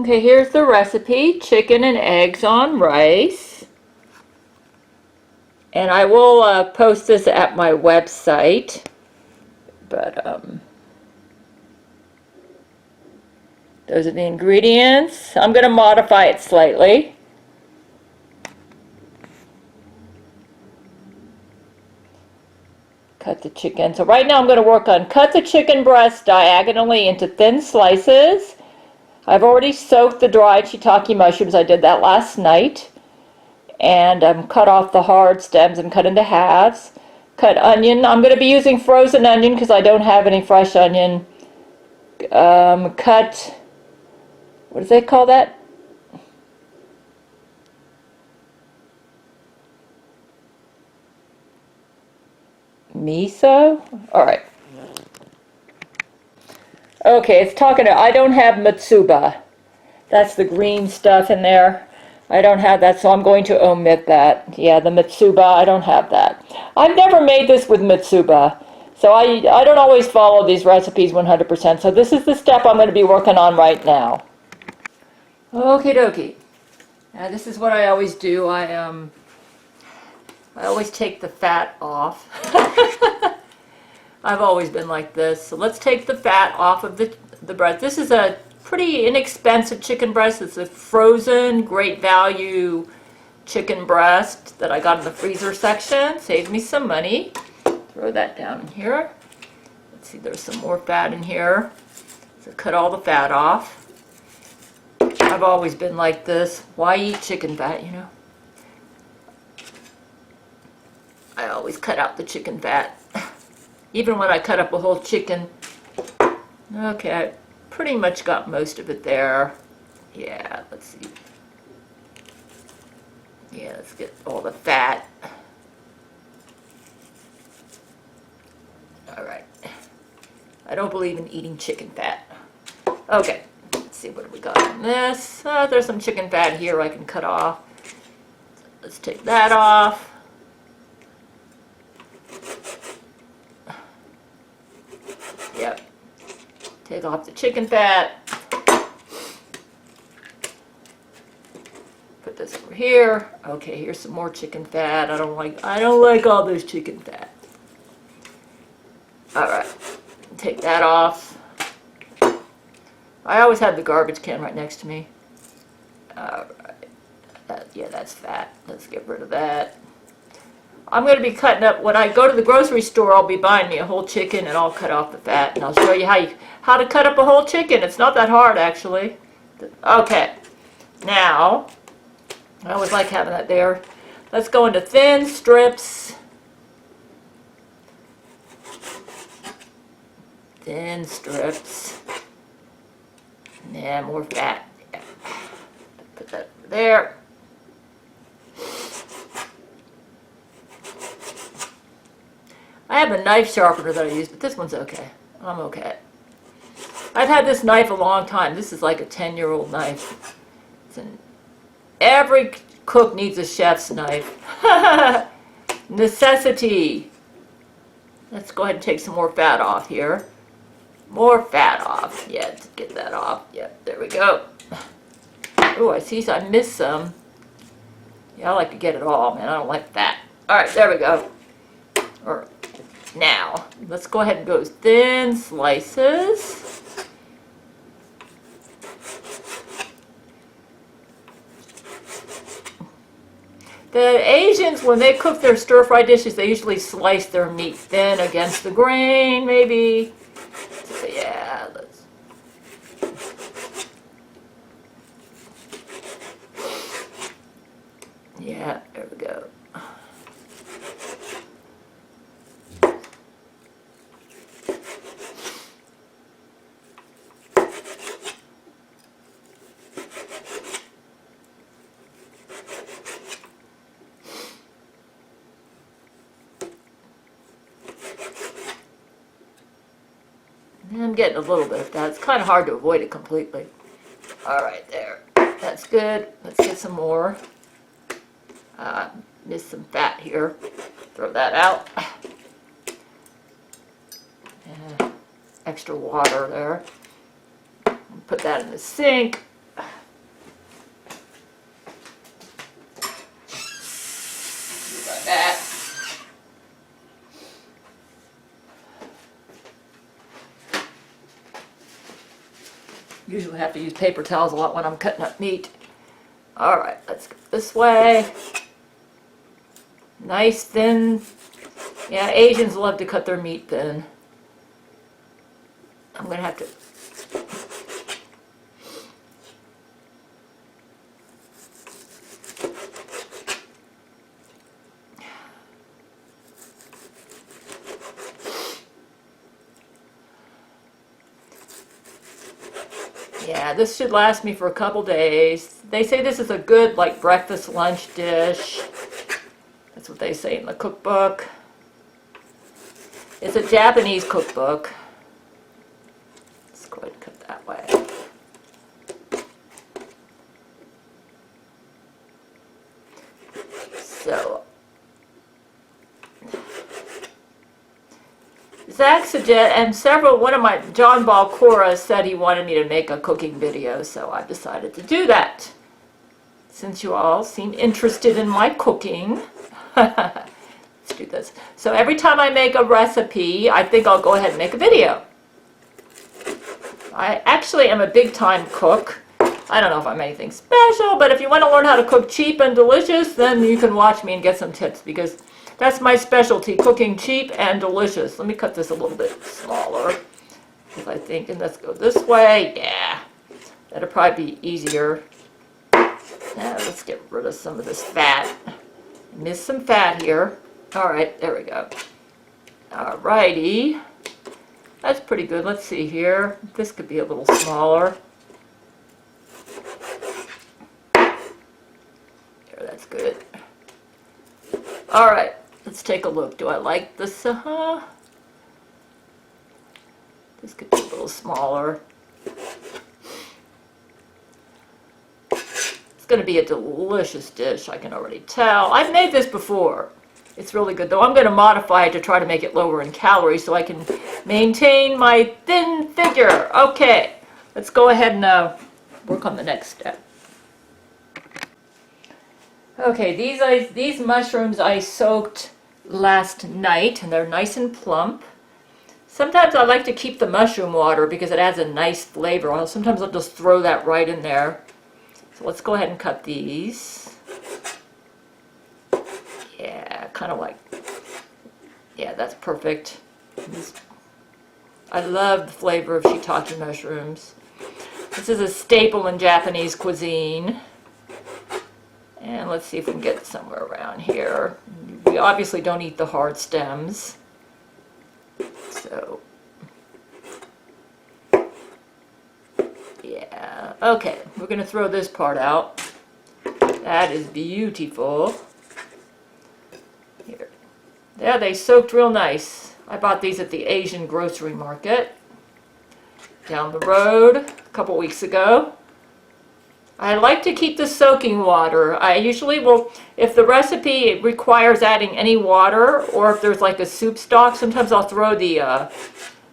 Okay, here's the recipe, chicken and eggs on rice. And I will post this at my website, but those are the ingredients. I'm going to modify it slightly. Cut the chicken. So right now I'm going to work on cut the chicken breast diagonally into thin slices. I've already soaked the dried shiitake mushrooms. I did that last night. And cut off the hard stems and cut into halves. Cut onion. I'm going to be using frozen onion because I don't have any fresh onion. Cut, what do they call that? Miso? Alright. Okay, it's talking to, I don't have matsuba. That's the green stuff in there. I don't have that, so I'm going to omit that. Yeah, the matsuba, I don't have that. I've never made this with matsuba, so I don't always follow these recipes 100%. So this is the step I'm going to be working on right now. Okie dokie. Now this is what I always do. I always take the fat off. I've always been like this. So let's take the fat off of the breast. This is a pretty inexpensive chicken breast. It's a frozen, great value chicken breast that I got in the freezer section. Saved me some money. Throw that down in here. Let's see, there's some more fat in here. So cut all the fat off. I've always been like this. Why eat chicken fat, you know? I always cut out the chicken fat. Even when I cut up a whole chicken. Okay, I pretty much got most of it there. Yeah, let's see. Yeah, let's get all the fat. Alright. I don't believe in eating chicken fat. Okay, let's see what we got on this. There's some chicken fat here I can cut off. Let's take that off. Yep. Take off the chicken fat. Put this over here. Okay, here's some more chicken fat. I don't like all this chicken fat. Alright. Take that off. I always have the garbage can right next to me. Alright. Yeah, that's fat. Let's get rid of that. I'm going to be cutting up, when I go to the grocery store, I'll be buying me a whole chicken and I'll cut off the fat. And I'll show you how to cut up a whole chicken. It's not that hard, actually. Okay. Now, I always like having that there. Let's go into thin strips. Thin strips. Yeah, more fat. Yeah. Put that over there. I have a knife sharpener that I use, but this one's okay. I'm okay. I've had this knife a long time. This is like a 10-year-old knife. Every cook needs a chef's knife. Necessity. Let's go ahead and take some more fat off here. More fat off. Yeah, to get that off. Yep, there we go. Oh, I see I missed some. Yeah, I like to get it all, man. I don't like fat. All right, there we go. Now, let's go ahead and go thin slices. The Asians, when they cook their stir-fry dishes, they usually slice their meat thin against the grain, maybe. So, yeah, let's. Yeah, there we go. I'm getting a little bit of that. It's kind of hard to avoid it completely. All right, there. That's good. Let's get some more. Missed some fat here. Throw that out. Extra water there. Put that in the sink. Usually have to use paper towels a lot when I'm cutting up meat. All right, let's go this way. Nice thin. Yeah, Asians love to cut their meat thin. I'm going to have to... Yeah, this should last me for a couple days. They say this is a good, like, breakfast, lunch dish. That's what they say in the cookbook. It's a Japanese cookbook. Let's go ahead and cut that way. So, Zach one of my, John Balcora said he wanted me to make a cooking video, so I decided to do that. Since you all seem interested in my cooking. Let's do this. So every time I make a recipe, I think I'll go ahead and make a video. I actually am a big time cook. I don't know if I'm anything special, but if you want to learn how to cook cheap and delicious, then you can watch me and get some tips, because that's my specialty, cooking cheap and delicious. Let me cut this a little bit smaller, because I think, and let's go this way. Yeah, that'll probably be easier. Now let's get rid of some of this fat. Missed some fat here. All right, there we go. All righty. That's pretty good. Let's see here. This could be a little smaller. There, that's good. All right, let's take a look. Do I like this? This could be a little smaller. It's going to be a delicious dish, I can already tell. I've made this before. It's really good, though I'm going to modify it to try to make it lower in calories so I can maintain my thin figure. Okay, let's go ahead and work on the next step. Okay, these mushrooms I soaked last night, and they're nice and plump. Sometimes I like to keep the mushroom water because it adds a nice flavor. Sometimes I'll just throw that right in there. So let's go ahead and cut these. Yeah, kind of like, yeah, that's perfect. I love the flavor of shiitake mushrooms. This is a staple in Japanese cuisine. And let's see if we can get somewhere around here. We obviously don't eat the hard stems. So, yeah, okay, we're going to throw this part out. That is beautiful. Here. Yeah, they soaked real nice. I bought these at the Asian grocery market down the road a couple weeks ago. I like to keep the soaking water. I usually will, if the recipe requires adding any water, or if there's like a soup stock, sometimes I'll throw the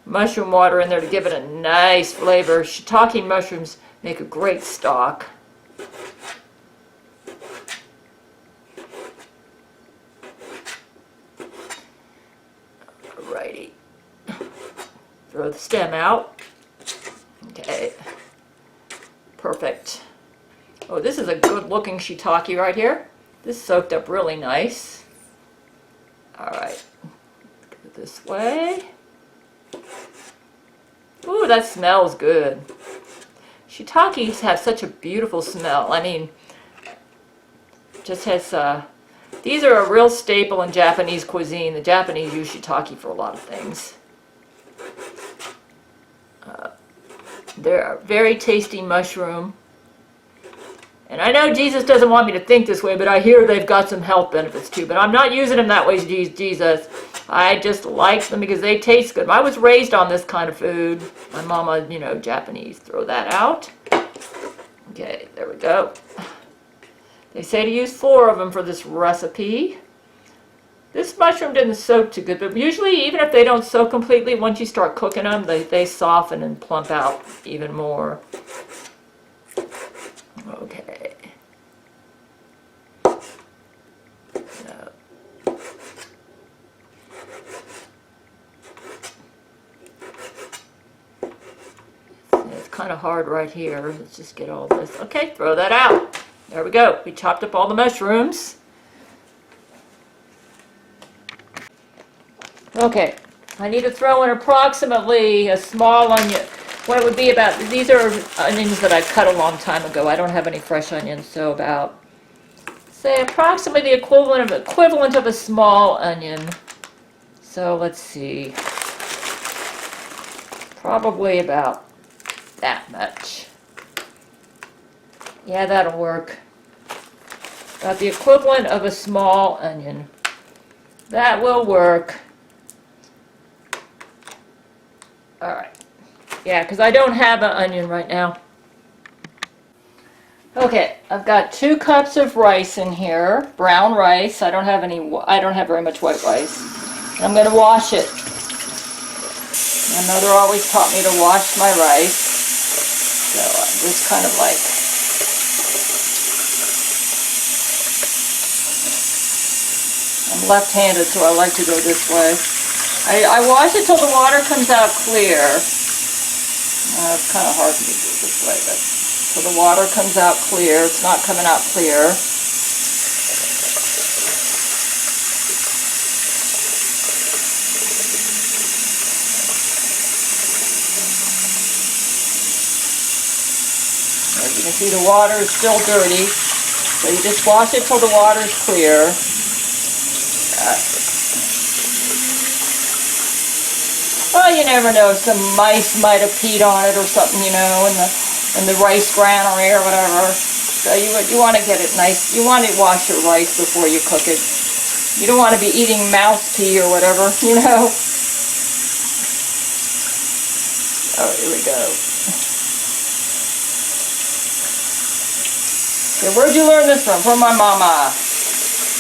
mushroom water in there to give it a nice flavor. Shiitake mushrooms make a great stock. Alrighty. Throw the stem out. Okay. Perfect. Oh, this is a good looking shiitake right here. This soaked up really nice. Alright, go this way. Ooh, that smells good. Shiitakes have such a beautiful smell. I mean, just has, these are a real staple in Japanese cuisine. The Japanese use shiitake for a lot of things. They're a very tasty mushroom. And I know Jesus doesn't want me to think this way, but I hear they've got some health benefits too. But I'm not using them that way, Jesus. I just like them because they taste good. I was raised on this kind of food. My mama, you know, Japanese. Throw that out. Okay, there we go. They say to use 4 of them for this recipe. This mushroom didn't soak too good, but usually even if they don't soak completely, once you start cooking them, they soften and plump out even more. Okay. So. It's kind kind of hard right here. Let's just get all this. Okay, throw that out. There we go. We chopped up all the mushrooms. Okay, I need to throw in approximately a small onion. What it would be about, these are onions that I cut a long time ago. I don't have any fresh onions, so about, say, approximately the equivalent of a small onion. So let's see, probably about that much. Yeah, that'll work. About the equivalent of a small onion. That will work. All right. Yeah, because I don't have an onion right now. Okay, I've got 2 cups of rice in here, brown rice. I don't have very much white rice. I'm going to wash it. My mother always taught me to wash my rice. So I'm just kind of like, I'm left-handed, so I like to go this way. I wash it till the water comes out clear. It's kind of hard for me to do it this way, but till the water comes out clear. It's not coming out clear. As you can see, the water is still dirty, so you just wash it till the water is clear. Well, you never know. Some mice might have peed on it or something, you know, in the rice granary or whatever. So you want to get it nice. You want to wash your rice before you cook it. You don't want to be eating mouse pee or whatever, you know. Oh, here we go. Okay, where'd you learn this from? From my mama.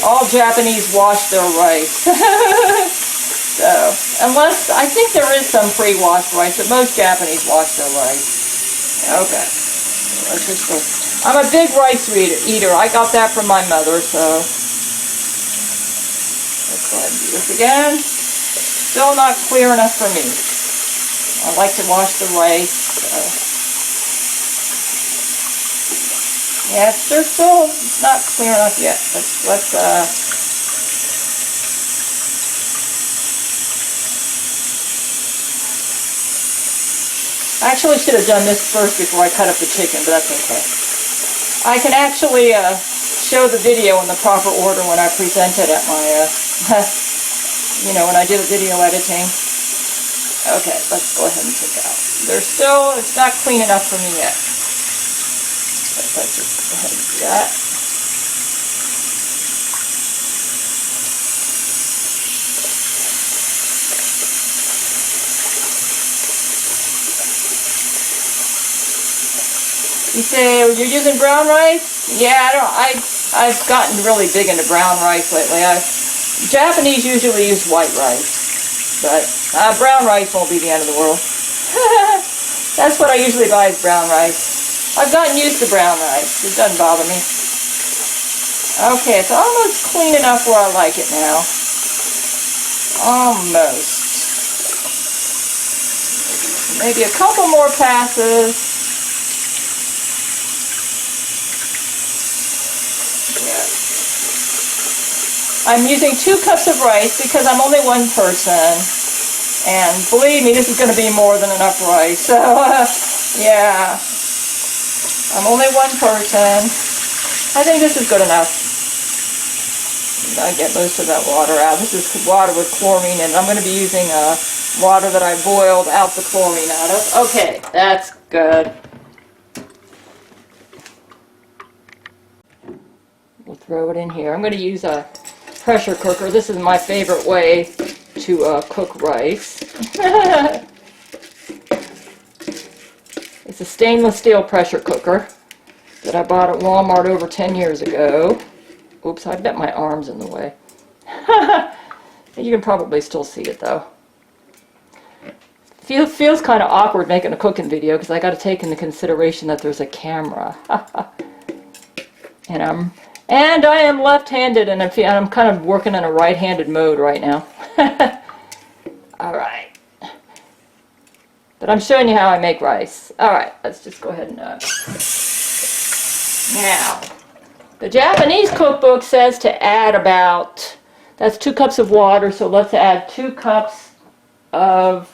All Japanese wash their rice. So, unless, I think there is some pre-washed rice, but most Japanese wash their rice. Okay. Let's just go. I'm a big rice eater. I got that from my mother, so. Let's go ahead and do this again. Still not clear enough for me. I like to wash the rice, so. Yeah, it's not clear enough yet. Let's I actually should have done this first before I cut up the chicken, but that's okay. I can actually show the video in the proper order when I present it at my, when I do the video editing. Okay, let's go ahead and take it out. It's not clean enough for me yet. But let's just go ahead and do that. You say you're using brown rice? Yeah, I've gotten really big into brown rice lately. Japanese usually use white rice, but brown rice won't be the end of the world. That's what I usually buy is brown rice. I've gotten used to brown rice. It doesn't bother me. Okay, it's almost clean enough where I like it now. Almost. Maybe a couple more passes. I'm using 2 cups of rice because I'm only one person, and believe me, this is going to be more than enough rice, so yeah, I'm only one person. I think this is good enough. I get most of that water out. This is water with chlorine in it. I'm going to be using water that I boiled out the chlorine out of. Okay, that's good. We'll throw it in here. I'm going to use a pressure cooker. This is my favorite way to cook rice. It's a stainless steel pressure cooker that I bought at Walmart over 10 years ago. Oops, I bet my arm's in the way. You can probably still see it though. Feels kind of awkward making a cooking video because I got to take into consideration that there's a camera. And I am left-handed, and I'm kind of working in a right-handed mode right now. All right. But I'm showing you how I make rice. All right, let's just go ahead and now, the Japanese cookbook says to add about, that's 2 cups of water, so let's add 2 cups of,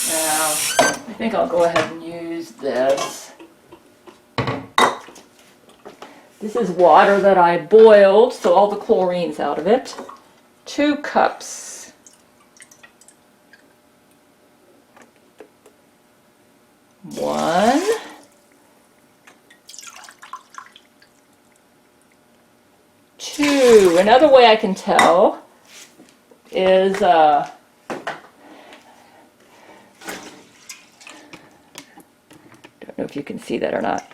now, I think I'll go ahead and use this. This is water that I boiled, so all the chlorine's out of it. 2 cups. One. Two. Another way I can tell is don't know if you can see that or not.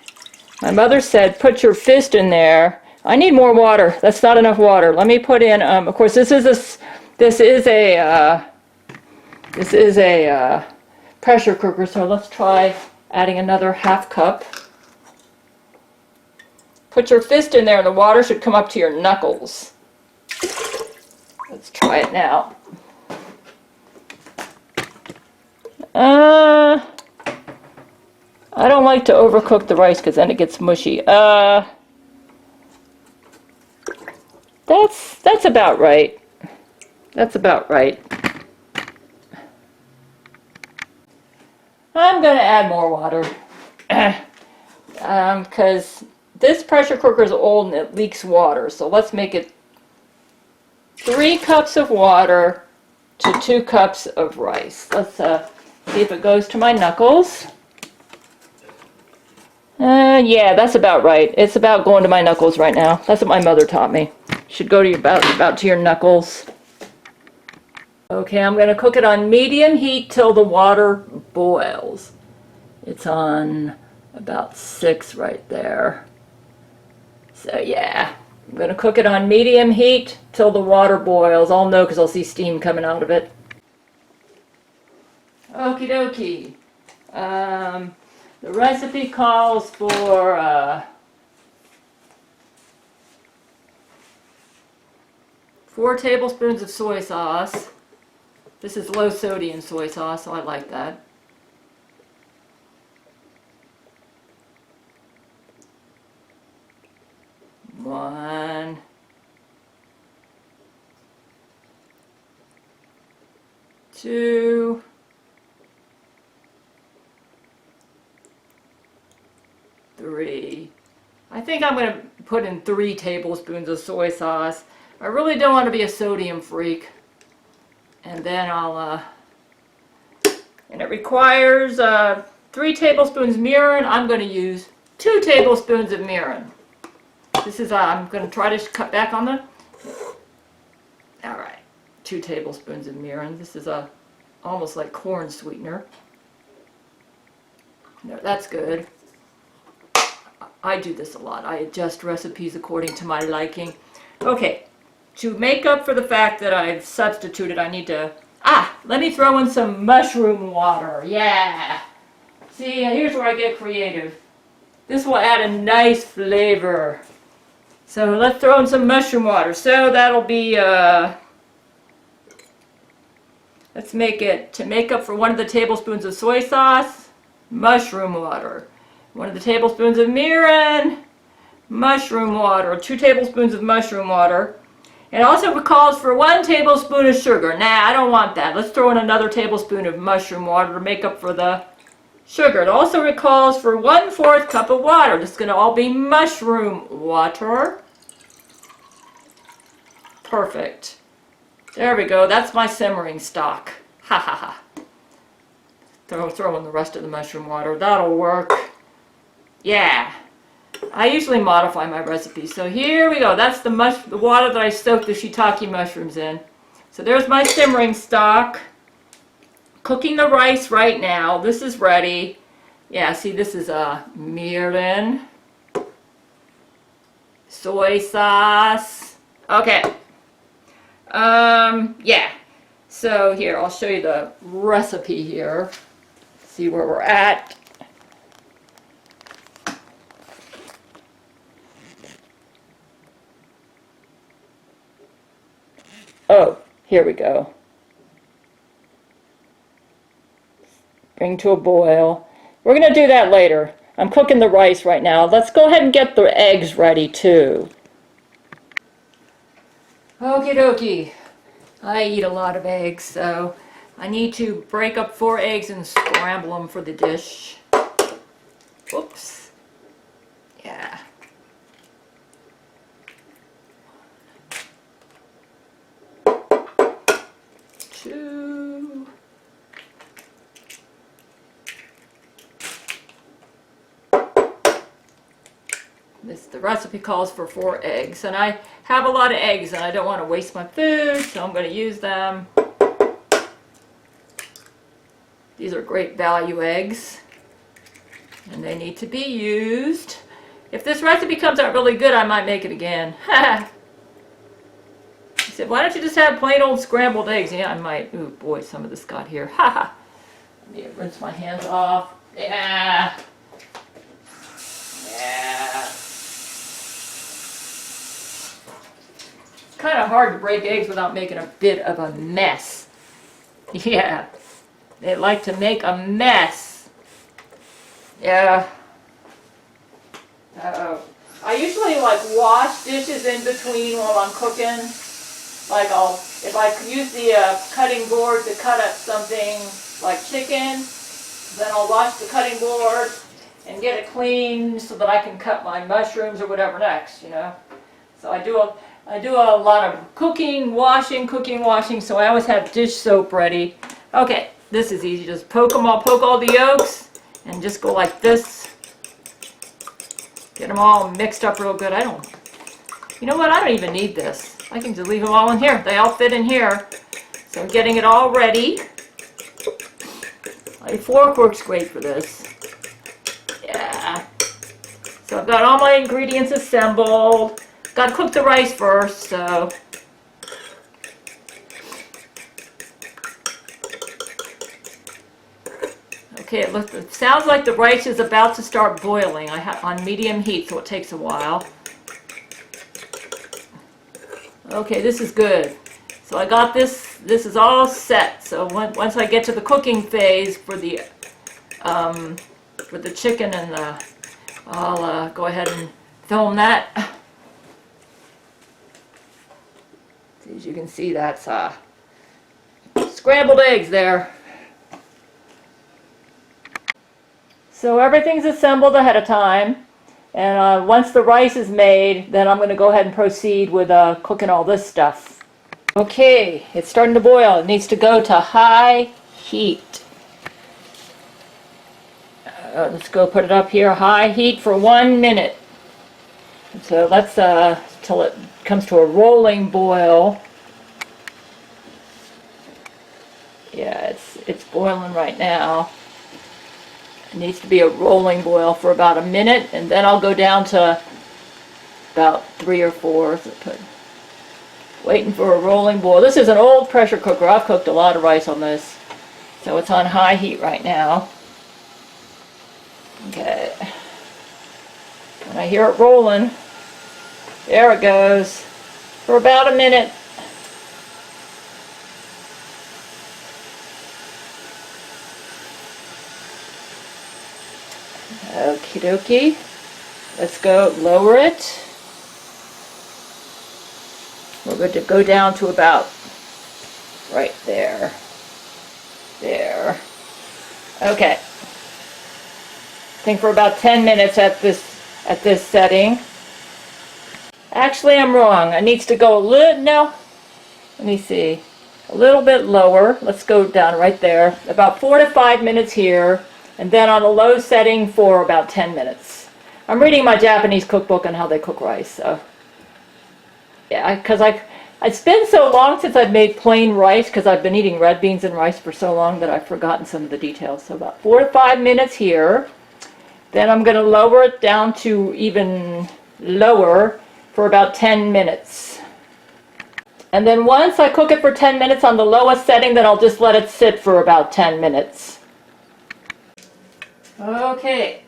My mother said, put your fist in there. I need more water. That's not enough water. Let me put in. Of course, this is a pressure cooker. So let's try adding another ½ cup. Put your fist in there, and the water should come up to your knuckles. Let's try it now. I don't like to overcook the rice because then it gets mushy. That's about right. That's about right. I'm going to add more water because this pressure cooker is old and it leaks water. So let's make it 3 cups of water to 2 cups of rice. Let's see if it goes to my knuckles. Yeah, that's about right. It's about going to my knuckles right now. That's what my mother taught me. Should go to your, about to your knuckles. Okay, I'm going to cook it on medium heat till the water boils. It's on about 6 right there. So yeah, I'm going to cook it on medium heat till the water boils. I'll know because I'll see steam coming out of it. Okie dokie. The recipe calls for 4 tablespoons of soy sauce. This is low sodium soy sauce, so I like that. One. 2. 3. I think I'm going to put in 3 tablespoons of soy sauce. I really don't want to be a sodium freak. And then I'll, and it requires 3 tablespoons mirin. I'm going to use 2 tablespoons of mirin. This is, I'm going to try to cut back on the, alright, 2 tablespoons of mirin. This is almost like corn sweetener. No, that's good. I do this a lot. I adjust recipes according to my liking. Okay, to make up for the fact that I've substituted, I need to, let me throw in some mushroom water. Yeah! See, here's where I get creative. This will add a nice flavor. So let's throw in some mushroom water. So that'll be, let's make it, to make up for 1 of the tablespoons of soy sauce, mushroom water. 1 of the tablespoons of mirin, mushroom water, 2 tablespoons of mushroom water. It also calls for 1 tablespoon of sugar. Nah, I don't want that. Let's throw in another tablespoon of mushroom water to make up for the sugar. It also calls for 1/4 cup of water. This is going to all be mushroom water. Perfect. There we go. That's my simmering stock. Ha ha ha. Throw in the rest of the mushroom water. That'll work. Yeah. I usually modify my recipes. So here we go. That's the water that I soaked the shiitake mushrooms in. So there's my simmering stock. Cooking the rice right now. This is ready. Yeah, see, this is mirin, soy sauce. Okay. Yeah. So here, I'll show you the recipe here. See where we're at. Oh, here we go. bring to a boil. We're going to do that later. I'm cooking the rice right now. Let's go ahead and get the eggs ready too. Okie dokie. I eat a lot of eggs, so I need to break up 4 eggs and scramble them for the dish. Oops. Yeah. Two. The recipe calls for 4 eggs, and I have a lot of eggs and I don't want to waste my food, so I'm going to use them. These are great value eggs, and they need to be used. If this recipe comes out really good, I might make it again. He said, why don't you just have plain old scrambled eggs? Yeah, I might. Ooh, boy, some of this got here. Let me rinse my hands off. Yeah. Yeah. It's kind of hard to break eggs without making a bit of a mess. Yeah. They like to make a mess. Yeah. Uh-oh. I usually like wash dishes in between while I'm cooking. Like if I use the cutting board to cut up something like chicken, then I'll wash the cutting board and get it clean so that I can cut my mushrooms or whatever next, you know. So I do a lot of cooking, washing, so I always have dish soap ready. Okay, this is easy. Just poke all the yolks and just go like this. Get them all mixed up real good. You know what? I don't even need this. I can just leave them all in here. They all fit in here. So I'm getting it all ready. A fork works great for this. Yeah. So I've got all my ingredients assembled. Got to cook the rice first, so. Okay, it sounds like the rice is about to start boiling. I have on medium heat, so it takes a while. Okay, this is good. So I got this is all set. So once I get to the cooking phase for the chicken and I'll go ahead and film that. As you can see, that's scrambled eggs there. So everything's assembled ahead of time. And once the rice is made, then I'm going to go ahead and proceed with cooking all this stuff. Okay, it's starting to boil. It needs to go to high heat. Let's go put it up here, high heat for 1 minute. So let's, till it comes to a rolling boil. Yeah, it's boiling right now. It needs to be a rolling boil for about a minute, and then I'll go down to about 3 or 4. So waiting for a rolling boil. This is an old pressure cooker. I've cooked a lot of rice on this. So it's on high heat right now. Okay. When I hear it rolling, there it goes. For about a minute. Okie dokie. Let's go lower it. We're going to go down to about right there. There. Okay. I think for about 10 minutes at this setting. Actually, I'm wrong. It needs to go a little, no. Let me see. A little bit lower. Let's go down right there. About 4 to 5 minutes here. And then on a low setting for about 10 minutes. I'm reading my Japanese cookbook on how they cook rice, so. Yeah, because it's been so long since I've made plain rice, because I've been eating red beans and rice for so long that I've forgotten some of the details. So about 4 to 5 minutes here. Then I'm going to lower it down to even lower for about 10 minutes. And then once I cook it for 10 minutes on the lowest setting, then I'll just let it sit for about 10 minutes. Okay.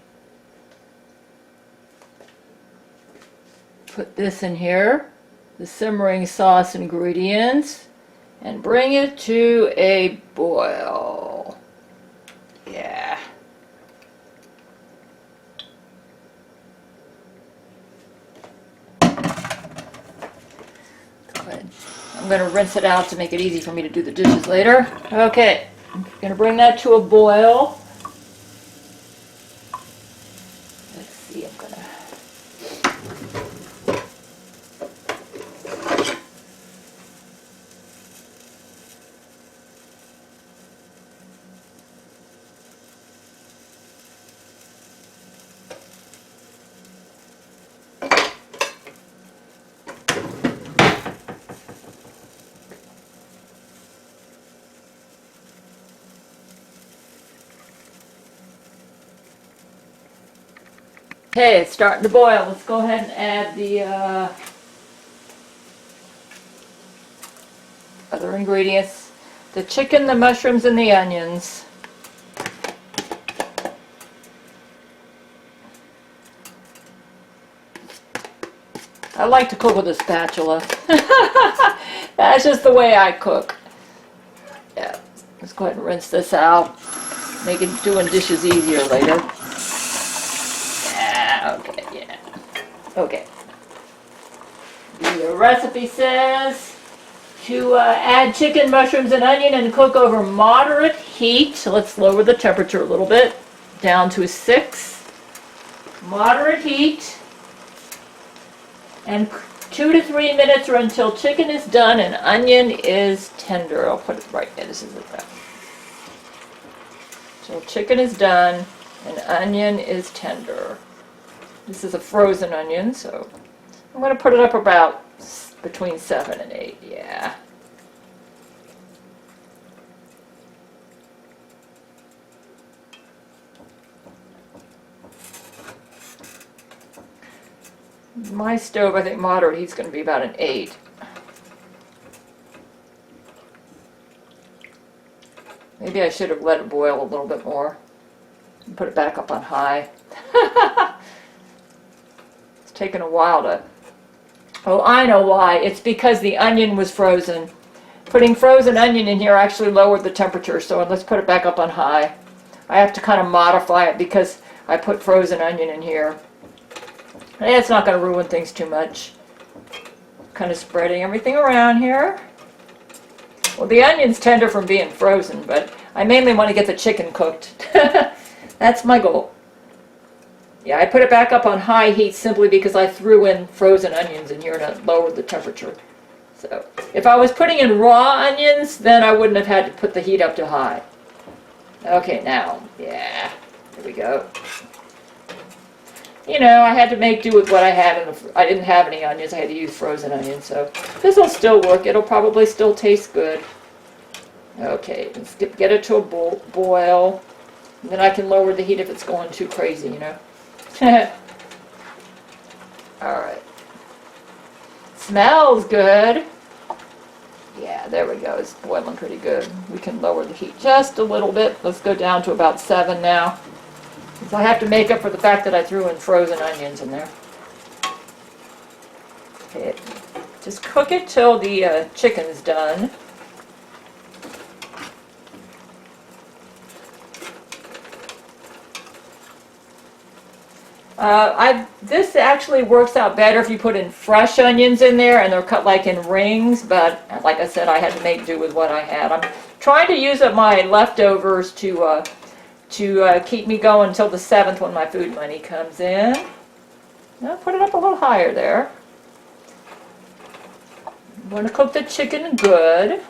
Put this in here, the simmering sauce ingredients, and bring it to a boil. Yeah. I'm going to rinse it out to make it easy for me to do the dishes later. Okay, I'm going to bring that to a boil. Let's see, I'm going to... Okay, it's starting to boil. Let's go ahead and add the other ingredients. The chicken, the mushrooms, and the onions. I like to cook with a spatula. That's just the way I cook. Yeah, let's go ahead and rinse this out. Make it doing dishes easier later. Okay. The recipe says to add chicken, mushrooms, and onion and cook over moderate heat. So let's lower the temperature a little bit, down to 6. Moderate heat. And 2 to 3 minutes or until chicken is done and onion is tender. I'll put it right there. This is it. So chicken is done and onion is tender. This is a frozen onion, so I'm going to put it up about between 7 and 8, yeah. My stove, I think moderate heat's going to be about an 8. Maybe I should have let it boil a little bit more and put it back up on high. Taken a while to... Oh, I know why. It's because the onion was frozen. Putting frozen onion in here actually lowered the temperature, so let's put it back up on high. I have to kind of modify it because I put frozen onion in here. And it's not going to ruin things too much. Kind of spreading everything around here. Well, the onion's tender from being frozen, but I mainly want to get the chicken cooked. That's my goal. Yeah, I put it back up on high heat simply because I threw in frozen onions in here and it lowered the temperature. So, if I was putting in raw onions, then I wouldn't have had to put the heat up to high. Okay, now, yeah, there we go. You know, I had to make do with what I had. I didn't have any onions. I had to use frozen onions, so this will still work. It'll probably still taste good. Okay, let's get it to a boil. And then I can lower the heat if it's going too crazy, you know. Alright. Smells good. Yeah, there we go. It's boiling pretty good. We can lower the heat just a little bit. Let's go down to about 7 now. So I have to make up for the fact that I threw in frozen onions in there. Okay. Just cook it till the chicken's done. This actually works out better if you put in fresh onions in there and they're cut like in rings, but like I said, I had to make do with what I had. I'm trying to use up my leftovers to keep me going until the 7th when my food money comes in. Now put it up a little higher there. I'm going to cook the chicken good.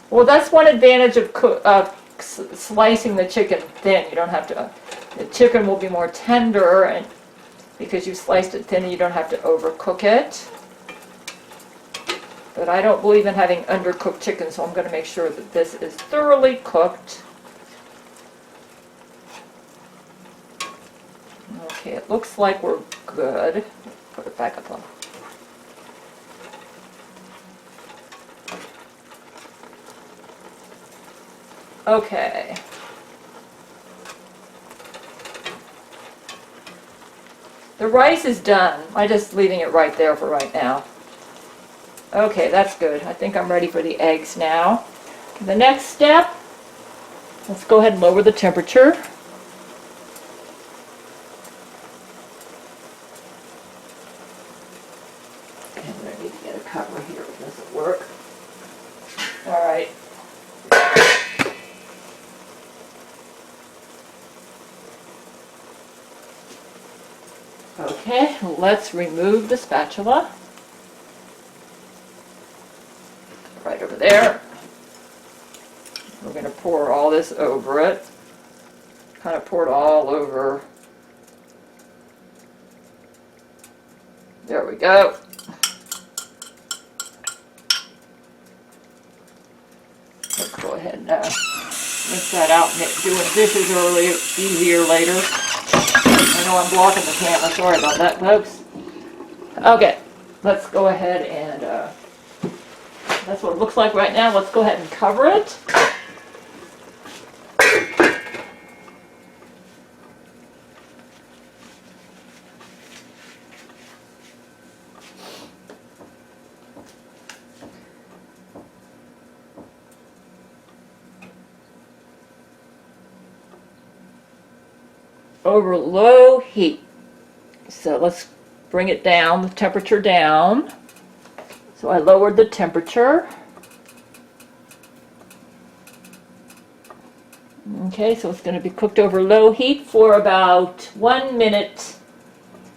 Well, that's one advantage of slicing the chicken thin. You don't have to... The chicken will be more tender and because you sliced it thin and you don't have to overcook it. But I don't believe in having undercooked chicken, so I'm going to make sure that this is thoroughly cooked. Okay, it looks like we're good. Put it back up on. Okay. The rice is done. I'm just leaving it right there for right now. Okay, that's good. I think I'm ready for the eggs now. The next step, let's go ahead and lower the temperature. And I need to get a cover. Okay, let's remove the spatula. Right over there. We're going to pour all this over it. Kind of pour it all over. There we go. Let's go ahead and rinse that out and get doing dishes early, easier later. I know I'm blocking the camera. Sorry about that, folks. Okay, let's go ahead and that's what it looks like right now. Let's go ahead and cover it. Over low heat. So let's bring it down, the temperature down. So I lowered the temperature. Okay, so it's going to be cooked over low heat for about 1 minute,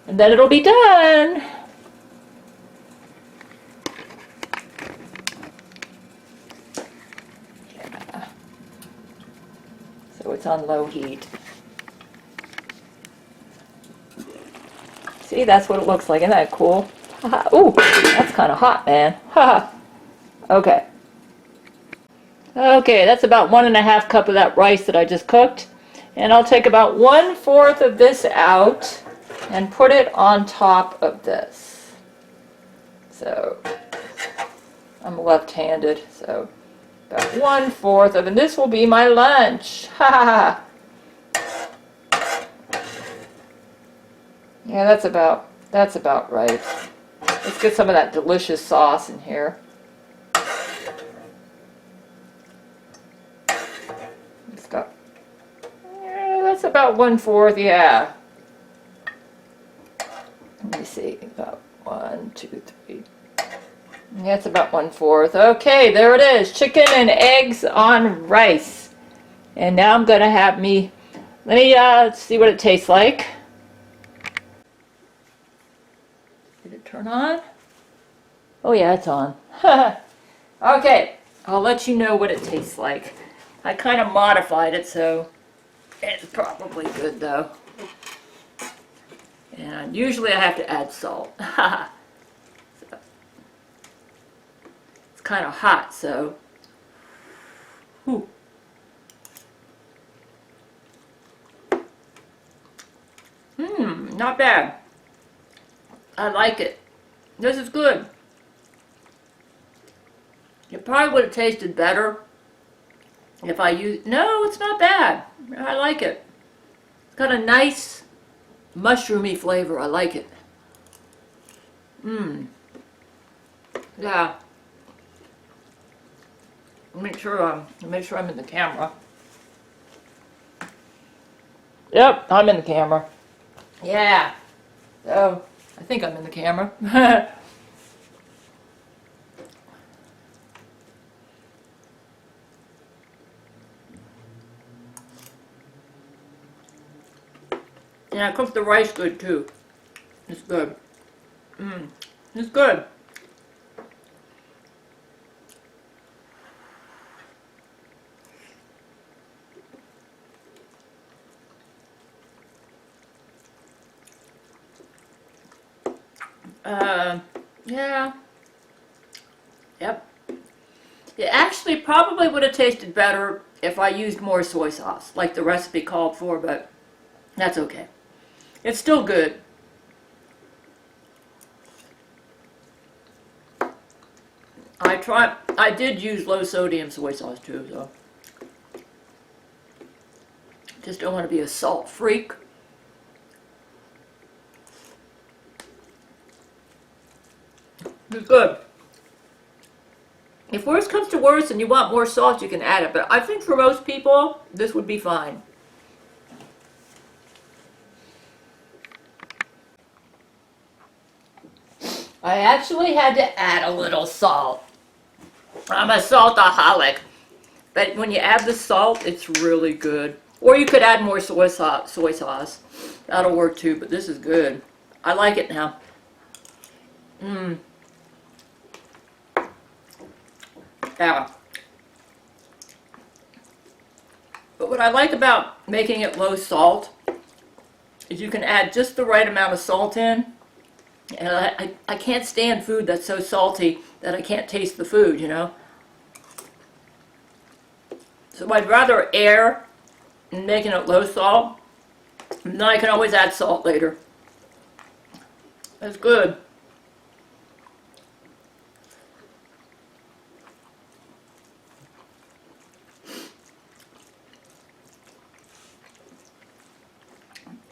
and then it'll be done. Yeah. So it's on low heat. See, that's what it looks like. Isn't that cool? Ooh, that's kind of hot, man. Okay. Okay, that's about 1½ cup of that rice that I just cooked. And I'll take about 1/4 of this out and put it on top of this. So, I'm left-handed, so about 1/4 of, and this will be my lunch. Yeah, that's about right. Let's get some of that delicious sauce in here. It's got, yeah, that's about 1/4, yeah. Let me see, about 1, 2, 3. Yeah, it's about 1/4. Okay, there it is. Chicken and eggs on rice. And now I'm gonna have me, let me see what it tastes like. Did it turn on? Oh yeah, it's on. Okay, I'll let you know what it tastes like. I kind of modified it, so it's probably good though. And usually I have to add salt. So, it's kind of hot, so. Whew. Not bad. I like it. This is good. It probably would have tasted better if I used, no, it's not bad. I like it. It's got a nice mushroomy flavor. I like it. Yeah. Make sure I'm in the camera. Yep, I'm in the camera. Yeah. So, I think I'm in the camera. Yeah, I cooked the rice good too. It's good. It's good. Yeah. Yep. It actually probably would have tasted better if I used more soy sauce, like the recipe called for, but that's okay. It's still good. I did use low sodium soy sauce too, so. Just don't want to be a salt freak. It's good. If worse comes to worse and you want more salt, you can add it. But I think for most people, this would be fine. I actually had to add a little salt. I'm a saltaholic. But when you add the salt, it's really good. Or you could add more soy sauce. That'll work too, but this is good. I like it now. Mmm, yeah. But what I like about making it low salt is you can add just the right amount of salt in. And I can't stand food that's so salty that I can't taste the food, you know? So I'd rather err in making it low salt, and then I can always add salt later. That's good.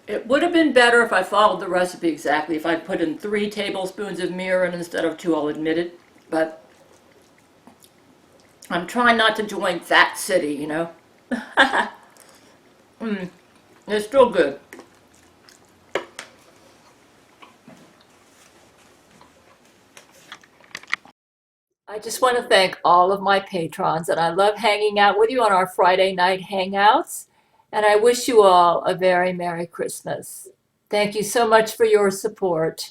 It would have been better if I followed the recipe exactly, if I put in 3 tablespoons of mirin instead of 2, I'll admit it. But I'm trying not to join Fat City, you know? It's still good. I just want to thank all of my patrons, and I love hanging out with you on our Friday night hangouts. And I wish you all a very Merry Christmas. Thank you so much for your support.